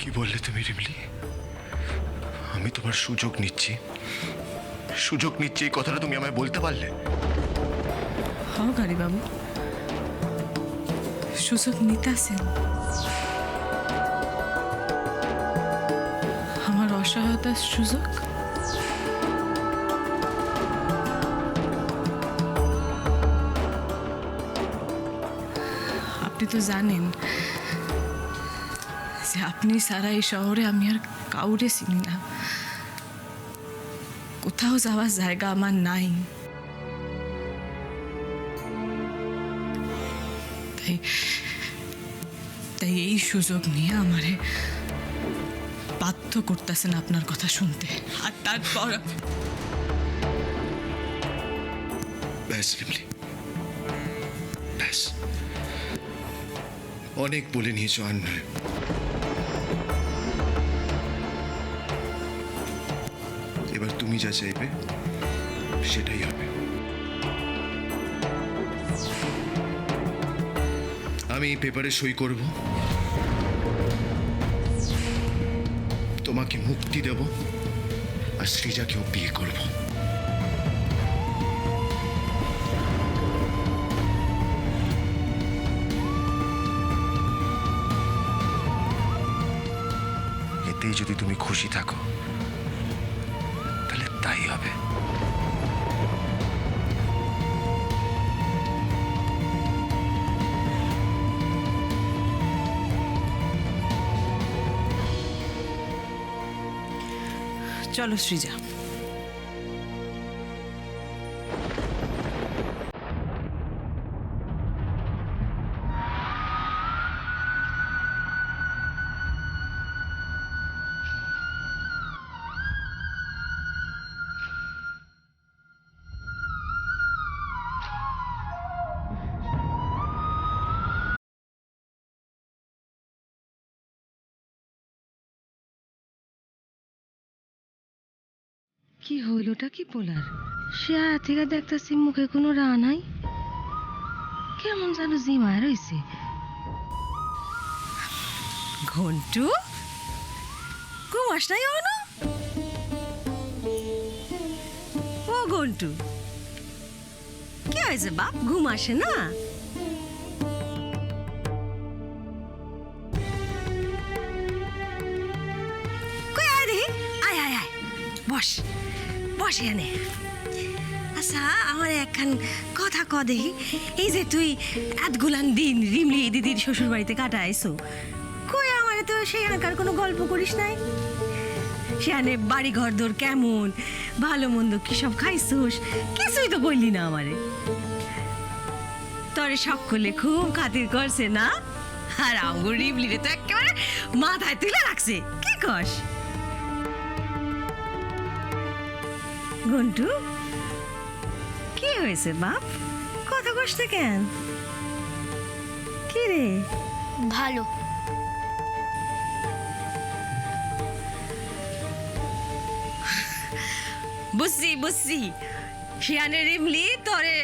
কি বললে তুমি রিমলি? আমি তোমার সুযোগ নিচ্ছি, এই কথাটা তুমি আমায় বলতে পারলে? হ্যাঁ গাড়ি বাবু, সুযোগ নিতেছেন। আমার অসহায়তার সুযোগ। আপনি তো জানেন যে আপনি সারা এই শহরে আমি আর কাউরে চিনি না। কোথাও যাওয়ার জায়গা আমার নাই। তাই এই সুযোগ নিয়ে আমারে বাধ্য করতেছেন আপনার কথা শুনতে। আর তারপর ব্যাস রিমলি, ব্যাস, অনেক বলে নিয়েছো, আর নয়। এবার তুমি যা চাইবে সেটাই হবে। আমি এই পেপারে সই করব, তোমাকে মুক্তি দেব, আর সৃজাকেও বিয়ে করব। এতেই যদি তুমি খুশি থাকো তাহলে তাই হবে। চলো সৃজা। কি হইলটা কি পোলার? সে আয়া থেকে দেখতেছি মুখে কোনো রা নাই, কেমন যেন জিমায় রইছে। ঘন্টু, ঘুমাস নাই এখনো? ও ঘন্টু, কি হয়েছে বাপ, ঘুম আসে না? কই আয় দেখি, আয় আয় আয়, বস বস এখানে। আচ্ছা আমার একখান কথা ক দেখি। এই যে তুই এতগুলান দিন রিমলি দিদির শ্বশুর বাড়িতে কাটাইছো, কই আমার তো সেখানকার কোনো গল্প করিস নাই? সেখানে বাড়ি ঘর দোর কেমন, ভালো মন্দ কি সব খাইছোস, কিছুই তো বললি না আমারে। তরে সকলে খুব খাতির করছে না? আর আঙ্গুর রিমলিরে তো একেবারে মাথায় তুলে রাখছে, কি কস? ঘন্টু, কি হয়েছে বাপ, কথা কষ্ট কেন? কি রে? ভালো। বুঝছি বুঝছি, শিয়ানে রিমলি তোরে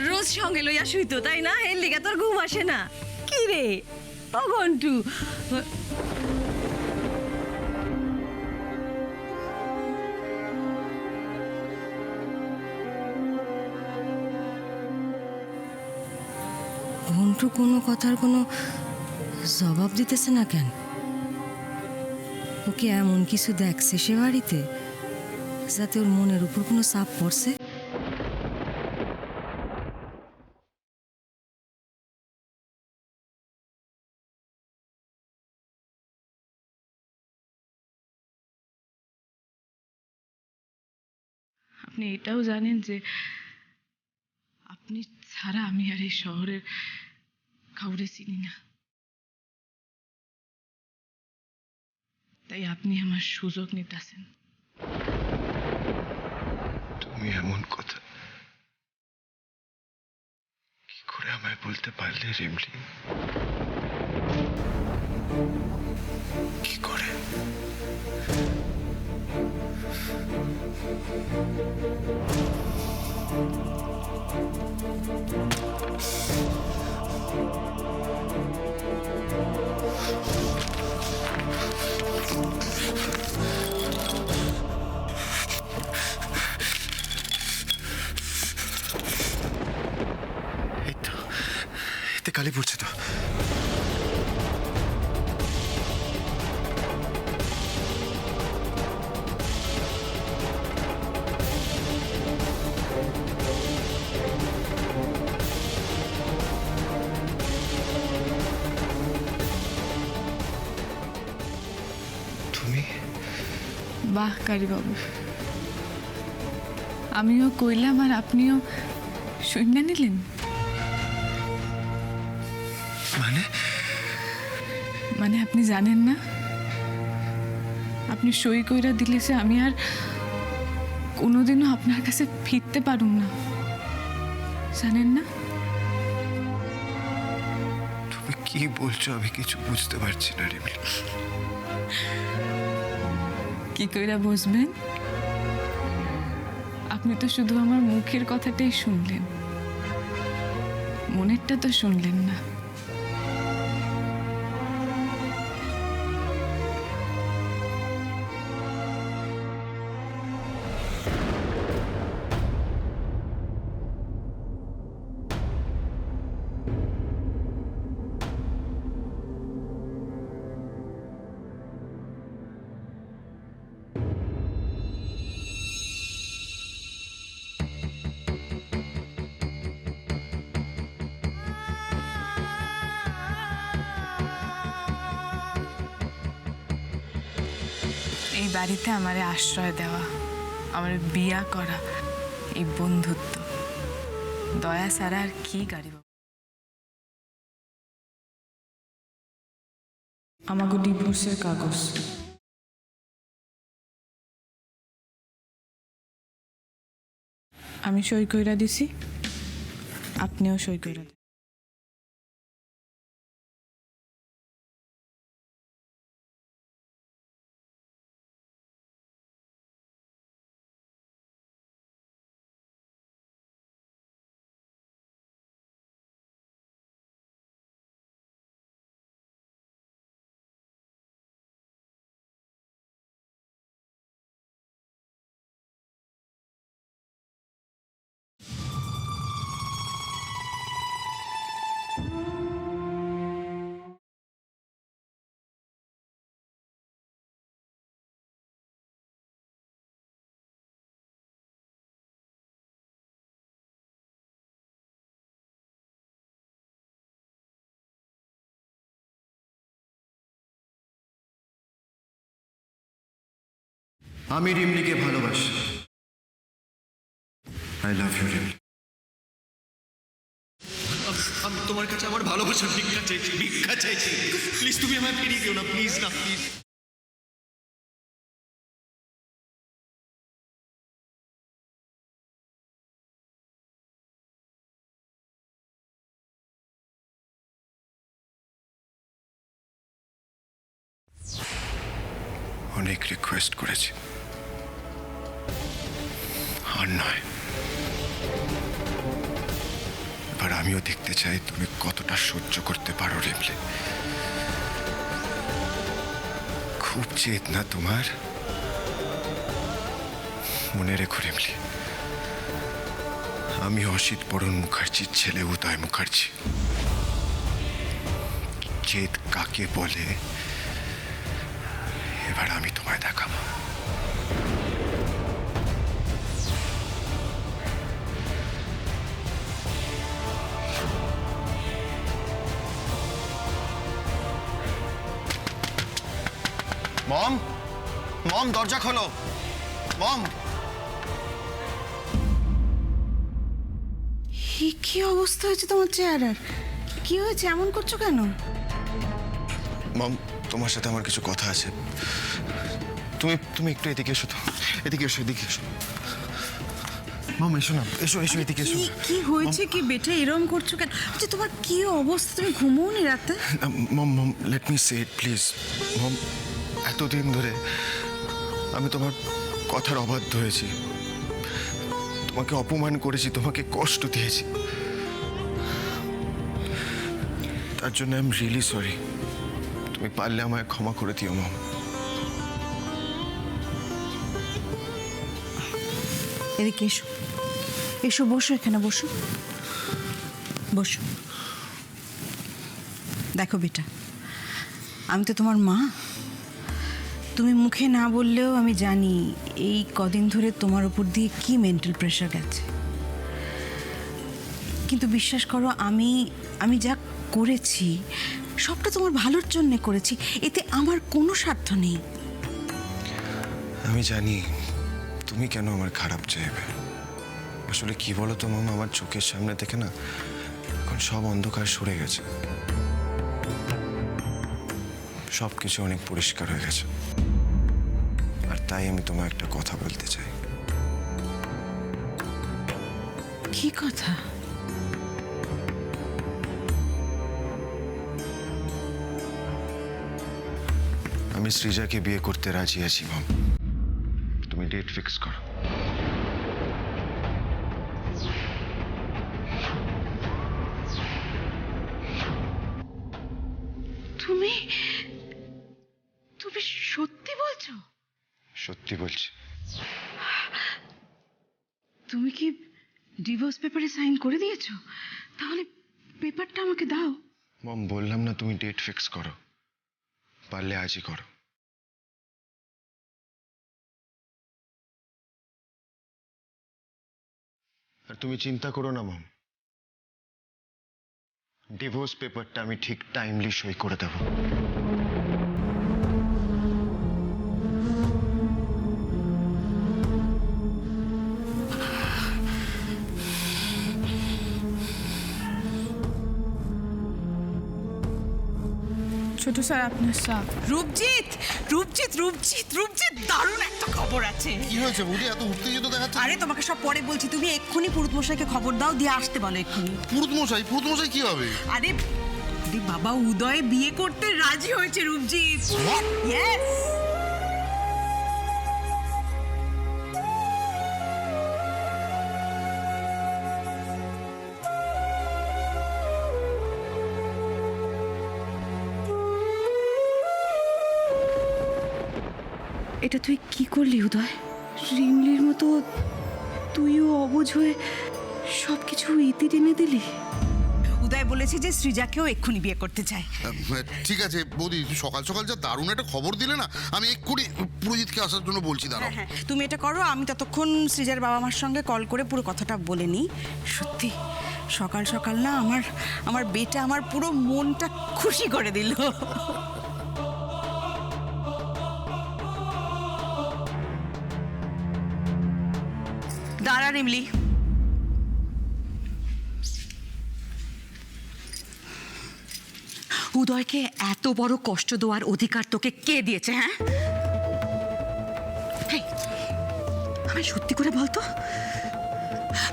রোজ সঙ্গে লইয়া শুইতো তাই না? এর লিগা তোর ঘুম আসে না। কি রে ও ঘন্টু? ঘন্টু কোনো কথার কোনো জবাব দিতেছে না কেন? ওকে এমন কিছু দেখছে সে বাড়িতে যাতে ওর মনের উপর কোনো চাপ পড়ছে? আপনি এটাও জানেন যে আপনি ছাড়া আমি আর এই শহরের কাউরে চিনি না। তাই আপনি আমার সুযোগ নিতেছেন। তুমি এমন কথা কি করে আমায় বলতে পারলে রিমলি? কি করে? কালি পড়ছে তো। তুমি বাহ কালীবাবু, আমিও কইলাম আর আপনিও শুনে নিলেন। মানে মানে আপনি জানেন না, আপনি সই কইরা দিলে সে আমি আর কোনোদিনও আপনার কাছে ফিরতে পারুম না, জানেন না? তুমি কি বলছো আমি কিছু বুঝতে পারছি না রিমলি। কি কইরা বসবেন? আপনি তো শুধু আমার মুখের কথাটাই শুনলেন, মনেরটা তো শুনলেন না। এই বাড়িতে আমারে আশ্রয় দেওয়া, আমার বিয়া করা, এই বন্ধুত্ব, দয়া ছাড়া আর কি গাড়ি। আমাকে ডিভোর্সের কাগজ আমি সই কইরা দিছি, আপনিও সই কইরা দিন। আমি রিমলিকে ভালোবাসি। I love you Rimli. আমি তোমার কাছে আমার ভালোবাসার ভিক্ষা চাইছি, ভিক্ষা চাইছি। প্লিজ তুমি আমায় ফিরিয়ে দিও না, প্লিজ না, প্লিজ। অনেক রিকোয়েস্ট করেছি, আর নয়। এবার আমিও দেখতে চাই তুমি কতটা সহ্য করতে পারো রিমলি। খুব জেদ না তোমার? মনে রেখো রিমলি, আমি অসিত বরণ মুখার্জির ছেলে উদয় মুখার্জি। জেদ কাকে বলে এবার আমি তোমায় দেখাবো। মম, মম দরজা খোলো। মম, কি অবস্থা হয়েছে তোমার চেহারার? কি হয়েছে, এমন করছো কেন? মম তোমার সাথে আমার কিছু কথা আছে। তুমি তুমি একটু এদিকে এসো তো। এদিকে এসো, এদিকে এসো। মম এসো না, এসো এসো, এদিকে এসো। কি হয়েছে কি বেটা, এরম করছো কেন? আচ্ছা তোমার কি অবস্থা, তুমি ঘুমোওনি রাতে? Mom mom let me say it please. Mom এতদিন ধরে আমি তোমার কথার অবাধ্য হয়েছি, তোমাকে অপমান করেছি, তোমাকে কষ্ট দিয়েছি। তার জন্য আই এম রিয়েলি সরি। তুমি পারলে আমায় ক্ষমা করে দিও মম। এদিকে এসো, এসো বসো, এখানে বসো, বসো। দেখো বেটা, আমি তো তোমার মা। তুমি মুখে না বললেও আমি জানি এই কদিন ধরে তোমার উপর দিয়ে কি মেন্টাল প্রেশার গেছে। কিন্তু বিশ্বাস করো, আমি যা করেছি সবটা তোমার ভালোর জন্য করেছি, এতে আমার কোনো স্বার্থ নেই। আমি জানি তুমি কেন আমার খারাপ চাইবে। আসলে কি বলো তো মামা, আমার চোখের সামনে থেকে না এখন সব অন্ধকার সরে গেছে, সব কিছু অনেক পরিষ্কার হয়ে গেছে। আর তাই আমি তোমায় একটা কথা বলতে চাই। কি কথা? আমি সৃজাকে বিয়ে করতে রাজি আছি মাম। তুমি ডেট ফিক্স করো। তুমি তুমি সত্যি বলছো? সত্যি বলছি। তুমি কি ডিভোর্স পেপারে সাইন করে দিয়েছো? তাহলে পেপারটা আমাকে দাও। মম, বললাম না তুমি ডেট ফিক্স করো, পারলে আজই করো। আর তুমি চিন্তা করো না মম, ডিভোর্স পেপারটা আমি ঠিক টাইমলি সই করে দেবো। ছোট স্যার আপনার চা। রূপজিৎ রূপজিৎ রূপজিৎ রূপজিৎ দারুণ একটা খবর আছে। কি হয়েছে বৌদি, এত উত্তেজিত দেখাচ্ছে? আরে তোমাকে সব পরে বলছি, তুমি এক্ষুনি পুরুত মশাইকে খবর দাও, দিয়ে আসতে বলো এক্ষুনি। পুরুত মশাই কি হবে? আরে আরে বাবা, উদয় বিয়ে করতে রাজি হয়েছে রূপজিৎ। ইয়েস। এটা তুই কি করলি উদয়? রিমলির মতো তুইও অবুঝ হয়ে সব কিছু ইতি টেনে দিলি। উদয় বলেছে যে সৃজাকেও এক্ষুনি বিয়ে করতে চায়। ঠিক আছে বৌদি, সকাল সকাল যা দারুণ একটা খবর দিলে না, আমি এক্ষুনি পুরোজিৎকে আসার জন্য বলছি, দাঁড়াও। হ্যাঁ, তুমি এটা করো, আমি ততক্ষণ সৃজার বাবা মার সঙ্গে কল করে পুরো কথাটা বলে নিই। সত্যি সকাল সকাল না আমার বেটা আমার পুরো মনটা খুশি করে দিল। দাঁড়া রিমলি, উদয়কে এত বড় কষ্ট দেওয়ার অধিকার তোকে কে দিয়েছে? হ্যাঁ, আমি সত্যি করে বলতো,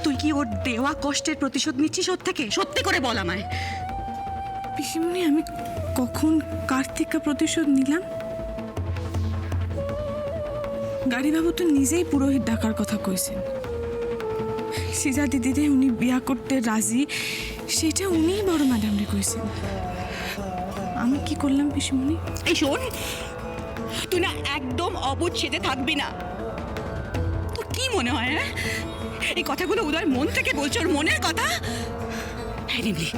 তুই কি ওর দেওয়া কষ্টের প্রতিশোধ নিচ্ছিস ওর থেকে? সত্যি করে বল আমায়। পিসিমণি, আমি কখন কার থেকে প্রতিশোধ নিলাম? গাড়িবাবু তো নিজেই পুরোহিত ডাকার কথা কইছেন। সিজা দিদিরে উনি বিয়া করতে রাজি, সেটা উনিই বড় ম্যাডামরে কইছেন। আমি কি করলাম পিসিমণি? এই শোন, তুই না একদম অবুঝ সেজে থাকবি না। তোর কি মনে হয় হ্যাঁ এই কথাগুলো উদয় মন থেকে বলছে, ওর মনের কথা? হ্যাঁ রিমলি,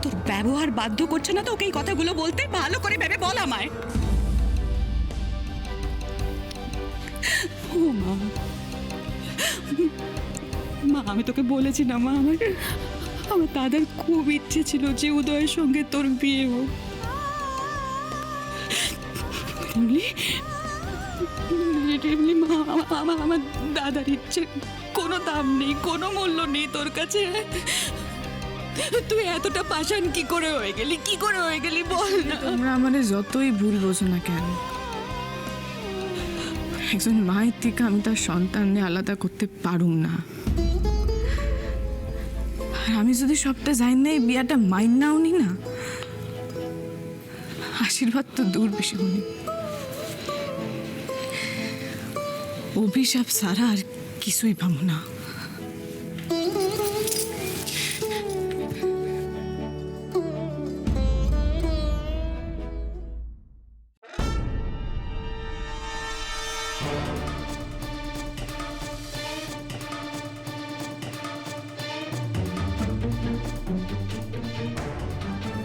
তোর ব্যবহার বাধ্য করছে না তো ওকে এই কথাগুলো বলতে? ভালো করে ভেবে বল আমায়। ও মা, মা আমি তোকে বলেছি না মা, আমার দাদার খুব ইচ্ছে ছিল যে উদয়ের সঙ্গে তোর বিয়ে হোক। মা, আমার দাদার ইচ্ছে কোনো দাম নেই, কোনো মূল্য নেই তোর কাছে। তুই এতটা পাষাণ কি করে হয়ে গেলি বল না। তোমরা আমারে যতই ভুল বোঝো না কেন, একজন মায়ের থেকে আমি তার সন্তানকে আলাদা করতে পারুম না। আর আমি যদি সবটা জানি না, এই বিয়াটা মাইন নাও নি না, আশীর্বাদ তো দূর বেশি হনি, অভিশাপ ছাড়া আর কিছুই পাবো না।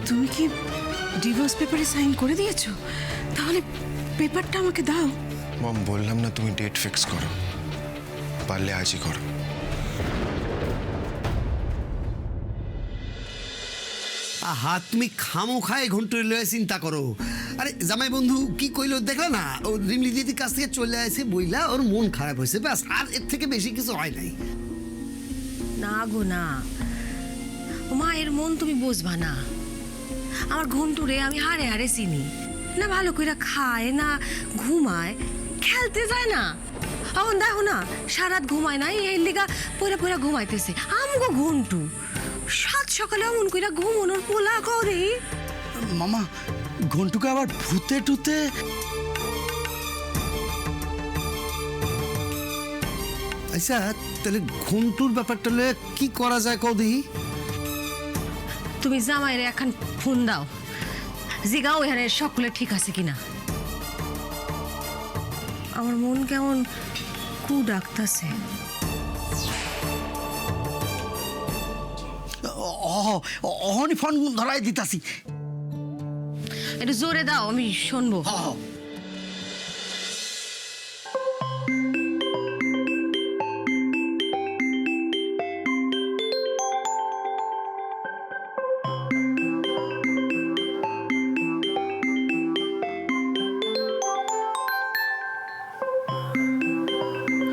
তুমি কি ডিভোর্স পেপারে সাইন করে দিয়েছো? তাহলে পেপারটা আমাকে দাও। মম, বললাম না তুমি ডেট ফিক্স করো, পারলে আজই করো। আহা, তুমি খামো খায় ঘন্টুর লয়ে চিন্তা করো। আরে জামাই বন্ধু কি কইলো দেখলা না? ও রিমলি দিদির কাছ থেকে চলে আসে বইলা ওর মন খারাপ হয়েছে, ব্যাস, আর এর থেকে বেশি কিছু হয় নাই। না গো না, মায়ের মন তুমি বুঝবা না। আমার ঘন্টুরে আমি হারে হারে চিনি না, ভালো করে খায় না, ঘুমায়, খেলতে যায় না। এখন দেখো না, সারাত ঘুমায় না, এই লিগা পয়রা পয়রা ঘুমাইতেছে। আমগো ঘন্টু সাত সকালে অমন কইরা ঘুমোনোর পোলা করে। মামা, ঘন্টুকে আবার ভূতে টুতে? আচ্ছা, তাহলে ঘন্টুর ব্যাপারটা লয়ে কি করা যায় কও দেখি। তুমি জামাইরে এখন ফোন দাও, জিগাও এখানে সকলে ঠিক আছে কিনা। আমার মন কেমন কু ডাকতাছে। অহনি ফোন ধরাই দিতাছি। একটু জোরে দাও, আমি শুনবো।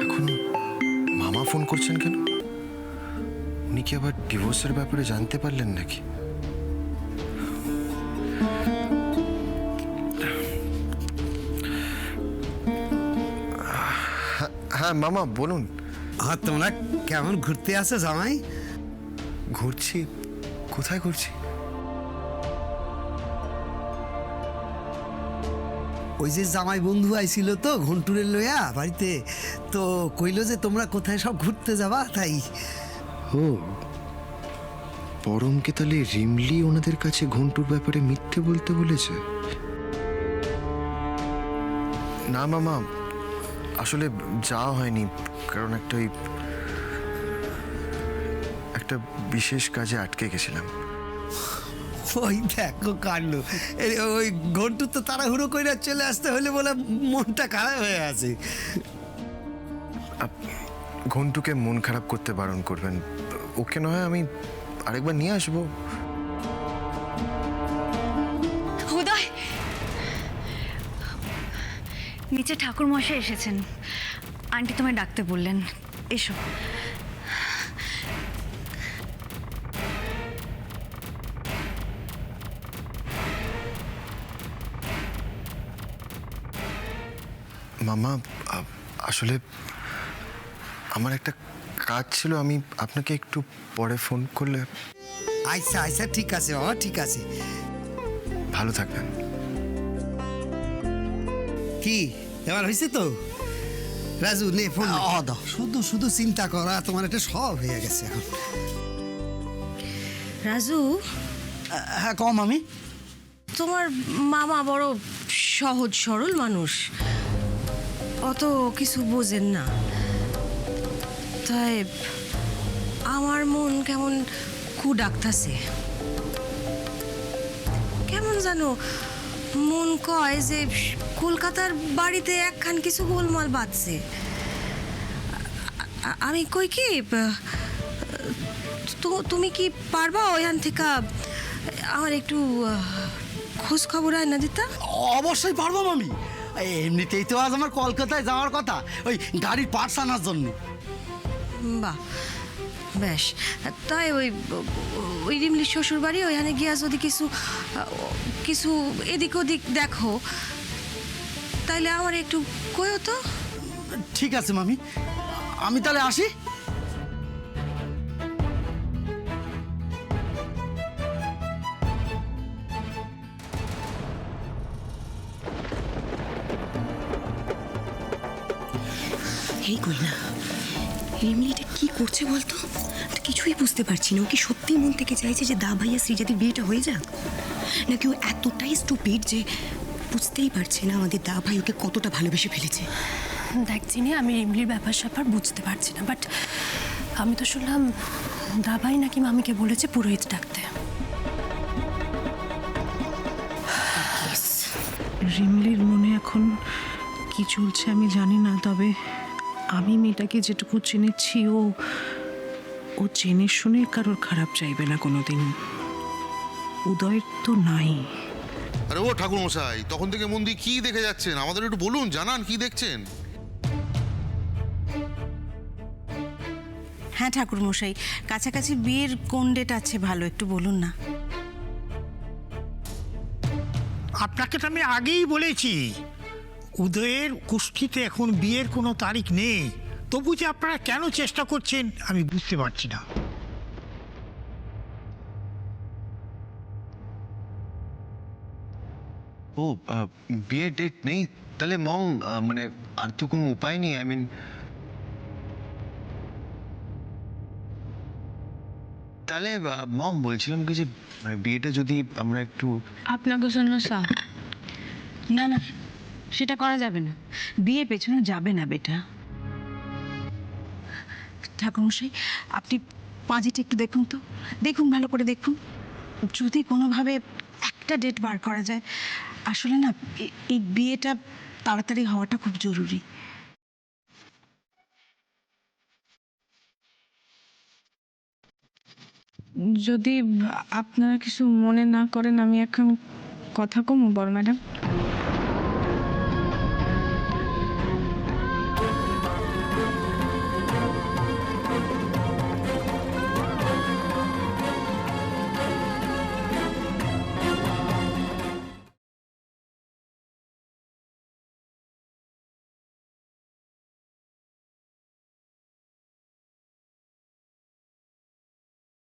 এখন মামা ফোন করছেন কেন? উনি কি আবার ডিভোর্সের ব্যাপারে জানতে পারলেন নাকি? হ্যাঁ মামা বলুন। আর তোমরা কেমন ঘুরতে আসো জামাই? ঘুরছি? কোথায় ঘুরছি? ওই যে জামাই বন্ধু আইছিল তো ঘন্টুরে লইয়া বাড়িতে, তো কইলো যে তোমরা কোথায় সব ঘুরতে যাবা, তাই। ও, পরমকে তাহলে রিমলি ওনাদের কাছে ঘন্টুর ব্যাপারে মিথ্যে বলতে বলেছে? না মামা, আসলে যাওয়া হয়নি, কারণ একটা বিশেষ কাজে আটকে গেছিলাম। ওই দেখো কাণ্ড, ওই ঘন্টু তো তাড়াহুড়ো কইরা চলে আসতে হলে বলে মনটা খারাপ হয়ে আছে। ঘন্টুকে মন খারাপ করতে বারণ করবেন, ওকে নয় আমি আরেকবার নিয়ে আসবো। উদয়, নিচে ঠাকুর মশাই এসেছেন, আন্টি তোমায় ডাকতে বললেন, এসো। মামা, আসলে আমার একটা কাজ ছিল, আমি আপনাকে একটু পরে ফোন করলে? আচ্ছা আচ্ছা, ঠিক আছে বাবা, ঠিক আছে। ভালো থাকবেন। কি এবার হয়েছে তো? রাজু নে ফোন। শুধু শুধু চিন্তা করা তোমার একটা সব হয়ে গেছে এখন। রাজু, হ্যাঁ কম আমি। তোমার মামা বড় সহজ সরল মানুষ, অত কিছু বোঝেন না, তাই আমার মন কেমন কু ডাকতাছে। কেমন জানো মন কয় যে কলকাতার বাড়িতে একখান কিছু গোলমাল বাঁধছে। আমি কই কি, তুমি কি পারবা ওইখান থেকে আমার একটু খোঁজ খবর আয় না দিতা? অবশ্যই পারবো মামি, এমনিতেই তো আজ আমার কলকাতায় যাওয়ার কথা ওই গাড়ির পার্টস আনার জন্য। বাহ, বেশ। তাই ওই রিমলির শ্বশুর বাড়ি ওইখানে গিয়া যদি কিছু এদিক ওদিক দেখো, তাইলে আমার একটু কইও তো। ঠিক আছে মামি, আমি তাহলে আসি। এই কই না, রিমলি এটা কি করছে বলতো? কিছুই বুঝতে পারছি না। ও কি সত্যি মন থেকে চাইছে যে দা ভাইয়া শ্রীজাতির বিয়েটা হয়ে যাক, নাকি ও এতটাই স্টুপিড যে বুঝতেই পারছে না আমাদের দা ভাই ওকে কতটা ভালোবেসে ফেলেছে? দেখ চিনি, আমি রিমলির ব্যাপার স্যাপার বুঝতে পারছি না, বাট আমি তো শুনলাম দা ভাই নাকি মামিকে বলেছে পুরোহিত ডাকতে। রিমলির মনে এখন কি চলছে আমি জানি না, তবে আমি মেয়েটাকে যেটুকু চিনেছি ও জেনে শুনে কারোর খারাপ চাইবে না কোনোদিন। উদয়ের তো নাই। আরে ও ঠাকুর মশাই, তখন থেকে মন দিয়ে কি দেখে যাচ্ছেন? আমাদের একটু বলুন, জানান কি দেখছেন। হ্যাঁ ঠাকুর মশাই, কাছাকাছি বিয়ের কোন ডেট আছে ভালো একটু বলুন না। আপনাকে তো আমি আগেই বলেছি, উদয়ের কুষ্ঠিতে এখন বিয়ের কোনো তারিখ নেই। তবু যে আপনারা কেন চেষ্টা করছেন আমি বুঝতে পারছি না। ও বিয়ের ডেট নেই? তাহলে মম মানে আর তো কোনো উপায় নেই। আই মিন, তাহলে মম বলছিলাম কি যে মানে বিয়েটা যদি আমরা একটু আপনাকে শোনো স্যার, না না সেটা করা যাবে না, বিয়ে পেছনে যাবে না বেটা। ঠাকুরমশাই আপনি পাঁজিটা একটু দেখুন তো, দেখুন ভালো করে দেখুন, যদি কোনোভাবে একটা ডেট বার করা যায়। আসলে না এই বিয়েটা তাড়াতাড়ি হওয়াটা খুব জরুরি। যদি আপনারা কিছু মনে না করেন আমি এখন কথা কম বড় ম্যাডাম।